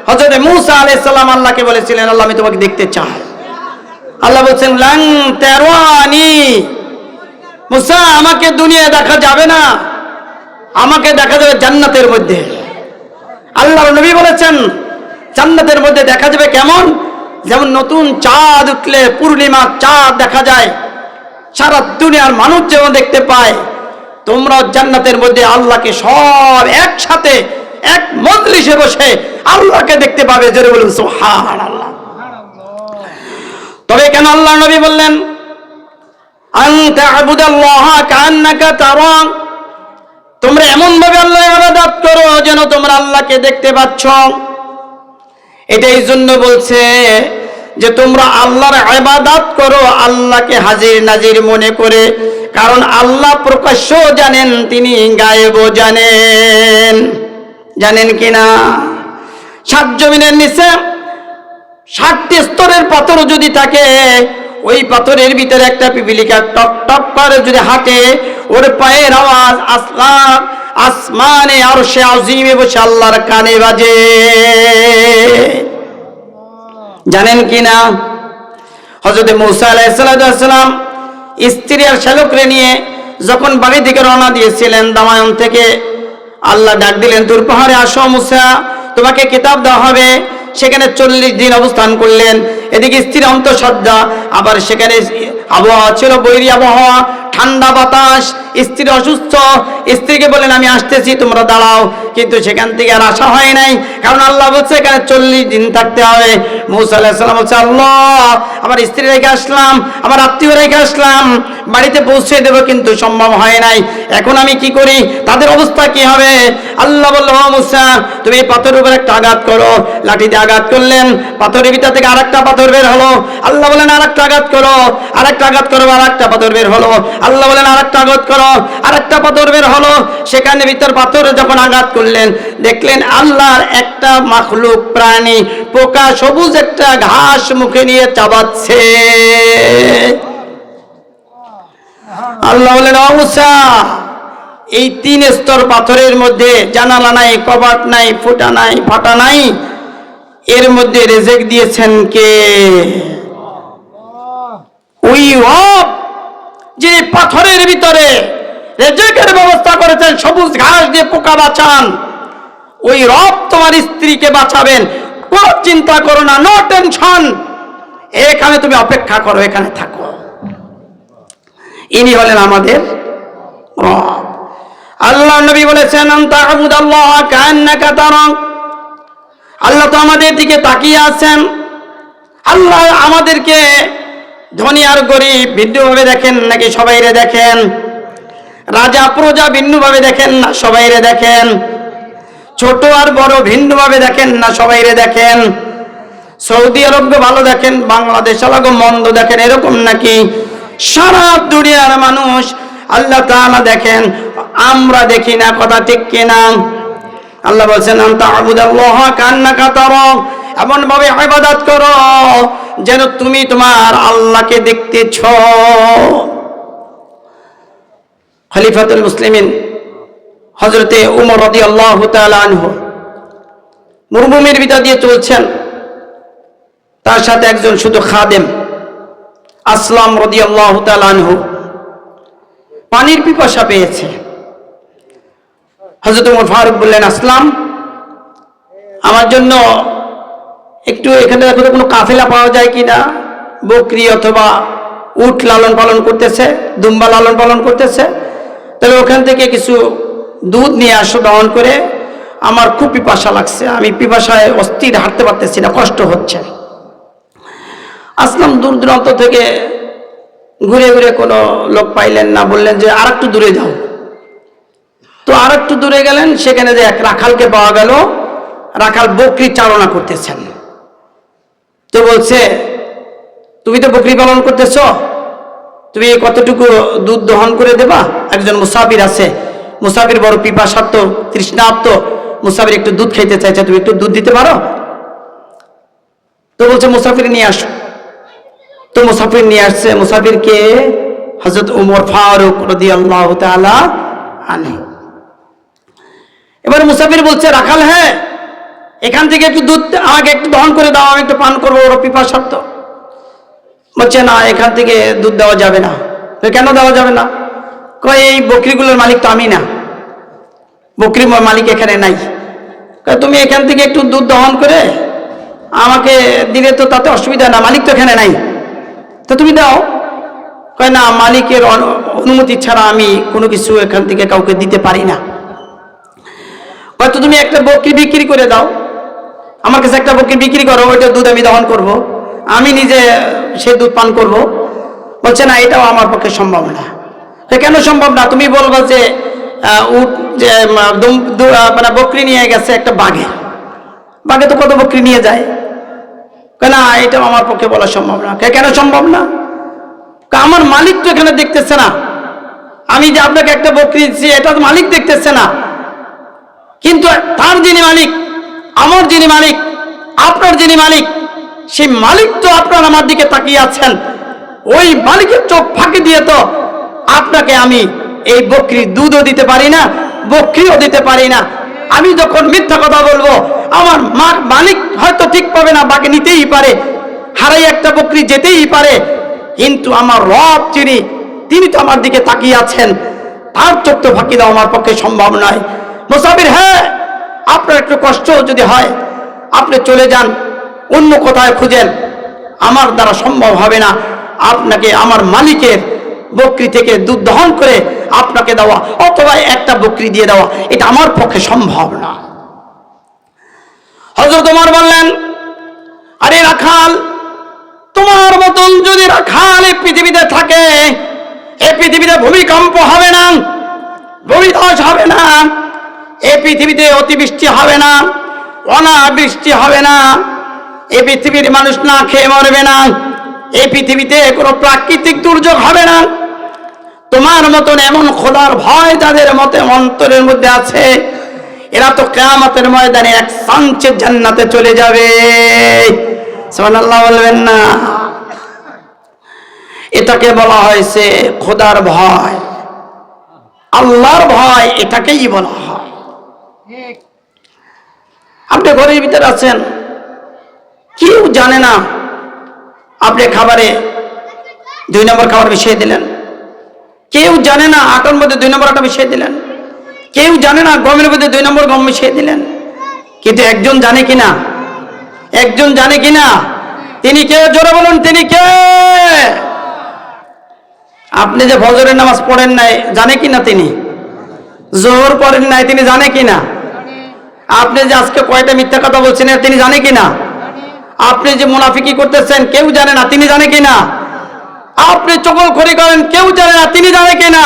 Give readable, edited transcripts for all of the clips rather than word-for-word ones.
হযরত মূসা আলাইহিস সালাম আল্লাহকে বলেছিলেন, আল্লাহ আমি তোমাকে দেখতে চাই। আল্লাহ বলছেন লান তারানি, মূসা আমাকে দুনিয়ায় দেখা যাবে না, আমাকে দেখা যাবে জান্নাতের মধ্যে। আল্লাহর নবী বলেছেন জান্নাতের মধ্যে দেখা যাবে কেমন? যেমন নতুন চাঁদ উঠলে পূর্ণিমা চাঁদ দেখা যায়, সারা দুনিয়ার মানুষ যেমন দেখতে পায়, তোমরা জান্নাতের মধ্যে আল্লাহকে সব একসাথে এক মজলিসে বসে আল্লাহকে দেখতে পাবে। জোরে বলুন সুবহানাল্লাহ। তবে কেন আল্লাহ নবী বললেন আনতা আবুদাল্লাহা কান্নাকা তারা, তোমরা এমন ভাবে আল্লাহর ইবাদত করো যেন তোমরা আল্লাহকে দেখতে পাচ্ছ। এটাই জন্য বলছে যে তোমরা আল্লাহর ইবাদত করো আল্লাহকে হাজির নাজির মনে করে, কারণ আল্লাহ প্রকাশ্য জানেন, তিনি গায়েবও জানেন। জানেন কিনা? সাত জমিনের নিচে 7টি স্তরের পাথর যদি থাকে, ওই পাথরের ভিতরে একটা পিপিলিকা টক টক করে যদি হাঁটে, ওর পায়ের আওয়াজ আসমানে আরশে আজিমে বসে আল্লাহর কানে বাজে। জানেন কিনা? হযরত মূসা আলাইহিস সালাম স্ত্রী আর শ্যালকরে নিয়ে যখন বাড়ি থেকে রওনা দিয়েছিলেন দামায়ন থেকে, আল্লাহ ডাক দিলেন তুর পাহাড়ে আসো মূসা, তোমাকে কিতাব দেওয়া হবে। সেখানে 40 দিন অবস্থান করলেন। এদিকে স্ত্রীর অন্তঃসজ্জা, আবার সেখানে আবহাওয়া ছিল বৈরী আবহাওয়া, ঠান্ডা বাতাস, স্ত্রী অসুস্থ। স্ত্রীকে বলেন আমি আসতেছি, তোমরা দাঁড়াও। কিন্তু সেখান থেকে আর আসা হয় নাই, কারণ আল্লাহ বলছে এখানে 40 দিন থাকতে হবে। মূসা আলাইহিস সালাম বলছে আল্লাহ আমার স্ত্রী রেখে আসলাম, আমার আত্মীয় রেখে আসলাম, বাড়িতে পৌঁছে দেবো কিন্তু সম্ভব হয় নাই, এখন আমি কি করি, তাদের অবস্থা কি হবে? আল্লাহ বলল ও মূসা তুমি এই পাথরের উপর একটা আঘাত করো। লাঠি দিয়ে আঘাত করলেন, পাথরের ভিতর থেকে আরেকটা পাথর বের হলো। আল্লাহ বলেন আরেকটা আঘাত করো, আরেকটা আঘাত করো, আরেকটা পাথর বের হলো। আল্লাহ বলেন আরেকটা আঘাত করো, আরেকটা পাথর বের হলো। সেখানে ভিতর পাথরে যখন আঘাত করলেন, দেখলেন আল্লাহর একটা মাখলুক প্রাণী পোকা সবুজ একটা ঘাস মুখে নিয়ে চাবাচ্ছে। আল্লাহ বলেন ও মূসা এই 3 স্তর পাথরের মধ্যে জানালা নাই, কবাট নাই, ফুটা নাই, ফাটা নাই, এর মধ্যে রিজিক দিয়েছেন কে? ওই রব যে পাথরের ভিতরে রিজিকের ব্যবস্থা করেছেন, সবুজ ঘাস দিয়ে পোকা বাঁচান, ওই রব তোমার স্ত্রীকে বাঁচাবেন। কোনো চিন্তা করো না, নো টেনশন, এখানে তুমি অপেক্ষা করো, এখানে থাকো। ইনি হলেন আমাদের রব। আল্লাহ নবী বলেছেন আনতা আবুদাল্লাহা কান্নাকা তারা, আল্লাহ তো আমাদের দিকে তাকিয়ে আছেন। আল্লাহ আমাদেরকে ধনী আর গরিব ভিন্নভাবে দেখেন নাকি সবাইরে দেখেন? রাজা প্রজা ভিন্নভাবে দেখেন না সবাইরে দেখেন? ছোট আর বড় ভিন্নভাবে দেখেন না সবাইরে দেখেন? সৌদি আরব ভালো দেখেন, বাংলাদেশ আলাগো মন্দ দেখেন, এরকম নাকি? সারা দুনিয়ার মানুষ আল্লাহ তাআলা দেখেন, আমরা দেখি না। কথা ঠিক কিনা? আল্লাহ বলছেন আনতা আবুদাল্লাহা কান্নাকা তারা, এমন ভাবে ইবাদত করো যেন তুমি তোমার আল্লাহকে দেখতেছ। খলিফাতুল মুসলিমিন হযরতে উমর রাদিয়াল্লাহু তাআলা আনহু মরুভূমির ভিতর দিয়ে চলছেন, তার সাথে একজন শুধু খাদেম আসলাম রাদিয়াল্লাহু তাআলা আনহু পানির পিপাসা পেয়েছে। হযরত ওমর ফারুক বললেন আসলাম আমার জন্য একটু এখানে দেখো তো কোনো কাফেলা পাওয়া যায় কিনা, বকরি অথবা উট লালন পালন করতেছে, দুম্বা লালন পালন করতেছে, তাহলে ওখান থেকে কিছু দুধ নিয়ে আসো দহন করে, আমার খুব পিপাসা লাগছে, আমি পিপাসায় অস্থির হাঁটতে পারতেছি না, কষ্ট হচ্ছে। আসলাম দূর দূরান্ত থেকে ঘুরে ঘুরে কোনো লোক পাইলেন না, বললেন যে আর একটু দূরে যাও। তো আর একটু দূরে গেলেন, সেখানে যে এক রাখালকে পাওয়া গেল, রাখাল বকরি চালনা করতেছেন। তো বলছে তুমি তো বকরি পালন করতেছ, তুমি কতটুকু দুধ দহন করে দেবা? একজন মুসাফির আছে, মুসাফির বড় পিপাসার্ত তৃষ্ণার্ত, মুসাফির একটু দুধ খাইতে চাইছে, তুমি একটু দুধ দিতে পারো? তো বলছে মুসাফির নিয়ে আসো। তো মুসাফির নিয়ে আসছে। মুসাফিরকে হযরত ওমর ফারুক রাদিয়াল্লাহু তাআলা আনহু। এবার মুসাফির বলছে রাখাল হ্যাঁ এখান থেকে একটু দুধ আমাকে একটু দহন করে দাও, আমি একটু পান করবো, ওর পিপাসার্থ। বলছে না, এখান থেকে দুধ দেওয়া যাবে না। কেন দেওয়া যাবে না? কয় এই বকরিগুলোর মালিক তো আমি না, বকরির মালিক এখানে নাই। তুমি এখান থেকে একটু দুধ দহন করে আমাকে দিলে তো তাতে অসুবিধা না, মালিক তো এখানে নাই, তো তুমি দাও। কয় না, মালিকের অনুমতি ছাড়া আমি কোনো কিছু এখান থেকে কাউকে দিতে পারি না। হয়তো তুমি একটা বকরি বিক্রি করে দাও, আমার কাছে একটা বকরি বিক্রি করো, ওইটা দুধ আমি দহন করব, আমি নিজে সে দুধ পান করব। বলছে না, এটাও আমার পক্ষে সম্ভব না। কেন সম্ভব না? তুমি বলবো যে উট যে মানে বকরি নিয়ে গেছে একটা বাঘে, বাঘে তো কত বকরি নিয়ে যায়। না, এটাও আমার পক্ষে বলা সম্ভব না। কেন সম্ভব না? আমার মালিক তো এখানে দেখতেছে না, আমি যে আপনাকে একটা বকরি দিচ্ছি এটা তো মালিক দেখতেছে না, কিন্তু তার যিনি মালিক, আমার যিনি মালিক, আপনার যিনি মালিক, সেই মালিক তো আপনার আমার দিকে তাকিয়ে আছেন। ওই মালিকের চোখ ফাঁকি দিয়ে তো আপনাকে আমি এই বকরির দুধও দিতে পারি না, বকরিও দিতে পারি না। আমি যখন মিথ্যা কথা বলবো, আমার মালিক হয়তো ঠিক পাবে না, বাকি নিতেই পারে, হারাই একটা বকরি যেতেই পারে, কিন্তু আমার রব যিনি, তিনি তো আমার দিকে তাকিয়ে আছেন, তার চোখ তো ফাঁকি দেওয়া আমার পক্ষে সম্ভব নয়। মুসাফির, হ্যাঁ, আপনার একটু কষ্ট যদি হয় আপনি চলে যান, অন্য কোথায় খুঁজেন, আমার দ্বারা সম্ভব হবে না আপনাকে আমার মালিকের বকরি থেকে দুধ দহন করে আপনাকে দেওয়া, অথবা একটা বকরি দিয়ে দেওয়া, এটা আমার পক্ষে সম্ভব না। হযরত ওমর বললেন, আরে রাখাল, তোমার মতন যদি রাখাল এই পৃথিবীতে থাকে, এই পৃথিবীতে ভূমিকম্প হবে না, ভূমিধস হবে না, এই পৃথিবীতে অতিবৃষ্টি হবে না, অনাবৃষ্টি হবে না, এই পৃথিবীর মানুষ না খেয়ে মরবে না, এই পৃথিবীতে কোনো প্রাকৃতিক দুর্যোগ হবে না। তোমার মতন এমন খোদার ভয় যাদের মতে অন্তরের মধ্যে আছে, এরা তো কিয়ামতের ময়দানে এক সাঞ্চে জান্নাতে চলে যাবে। সুবহানাল্লাহ বলবেন না? এটাকে বলা হয়েছে খোদার ভয়, আল্লাহর ভয়, এটাকেই বলা হয়। আপনি ঘরের ভিতরে আছেন, কেউ জানে না আপনি খাবারে 2 নম্বর খাবার মিশিয়ে দিলেন, কেউ জানে না আটার মধ্যে 2 নম্বর আটা মিশিয়ে দিলেন, কেউ জানে না গমের মধ্যে 2 নম্বর গম মিশিয়ে দিলেন, কিন্তু একজন জানে কিনা? একজন জানে কিনা? তিনি কে? জোরে বলুন, তিনি কে? আপনি যে ফজরের নামাজ পড়েন নাই, জানে কিনা তিনি? জোহর পড়েন নাই, তিনি জানে কিনা? আপনি যে আজকে কয়টা মিথ্যা কথা বলছেন, তিনি জানে কিনা? আপনি যে মুনাফিকি করতেছেন, কেউ জানে না, তিনি জানে কিনা? আপনি চগলখড়ি করেন, কেউ জানে না, তিনি জানে কিনা?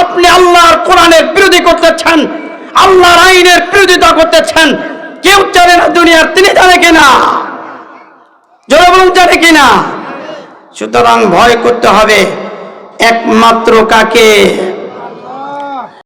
আপনি আল্লাহর কোরআনের বিরোধী করতেছেন, আল্লাহর আইনের বিরোধিতা করতেছেন, কেউ জানে না দুনিয়ার, তিনি জানে কিনা? জোরে বলুন, জানে কিনা? সুতরাং ভয় করতে হবে একমাত্র কাকে?